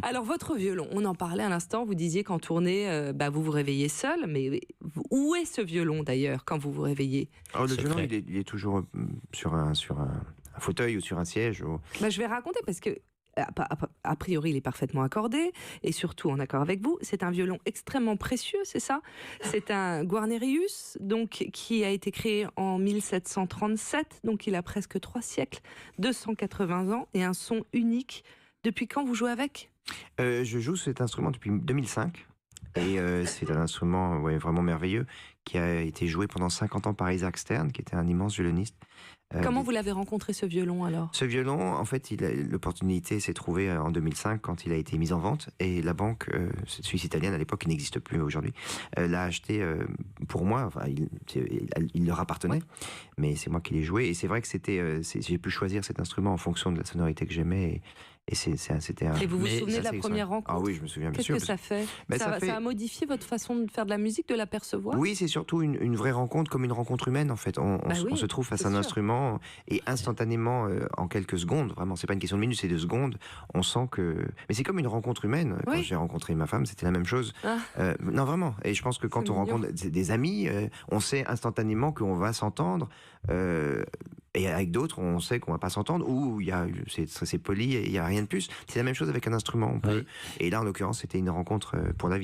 Alors, votre violon, on en parlait à l'instant, vous disiez qu'en tournée, vous vous réveillez seul, mais où est ce violon d'ailleurs quand vous vous réveillez? Alors le violon, il est toujours sur un fauteuil ou sur un siège. Je vais raconter parce que a priori, il est parfaitement accordé et surtout en accord avec vous. C'est un violon extrêmement précieux, c'est ça? C'est un Guarnerius, donc qui a été créé en 1737, donc il a presque 3 siècles, 280 ans et un son unique. Depuis quand vous jouez avec? Je joue cet instrument depuis 2005. Et c'est un instrument vraiment merveilleux qui a été joué pendant 50 ans par Isaac Stern, qui était un immense violoniste. Comment vous l'avez rencontré ce violon alors? Ce violon, en fait, l'opportunité s'est trouvée en 2005 quand il a été mis en vente et la banque suisse italienne à l'époque, qui n'existe plus aujourd'hui, l'a acheté pour moi. Enfin, il leur appartenait, mais c'est moi qui l'ai joué. Et c'est vrai que j'ai pu choisir cet instrument en fonction de la sonorité que j'aimais. Et c'était un... Et vous vous souvenez de la première rencontre? Ah oui, je me souviens bien sûr. Qu'est-ce que ça fait? Ça a modifié votre façon de faire de la musique, de la percevoir? Oui, c'est surtout une vraie rencontre, comme une rencontre humaine en fait. On se trouve face à un instrument et instantanément, en quelques secondes, vraiment, c'est pas une question de minutes, c'est de secondes, on sent que... Mais c'est comme une rencontre humaine. Quand j'ai rencontré ma femme, c'était la même chose. Non, vraiment. Et je pense que quand on rencontre des amis, on sait instantanément qu'on va s'entendre. Et avec d'autres, on sait qu'on va pas s'entendre, ou c'est poli et il y a rien de plus. C'est la même chose avec un instrument. Et là, en l'occurrence, c'était une rencontre pour la vie.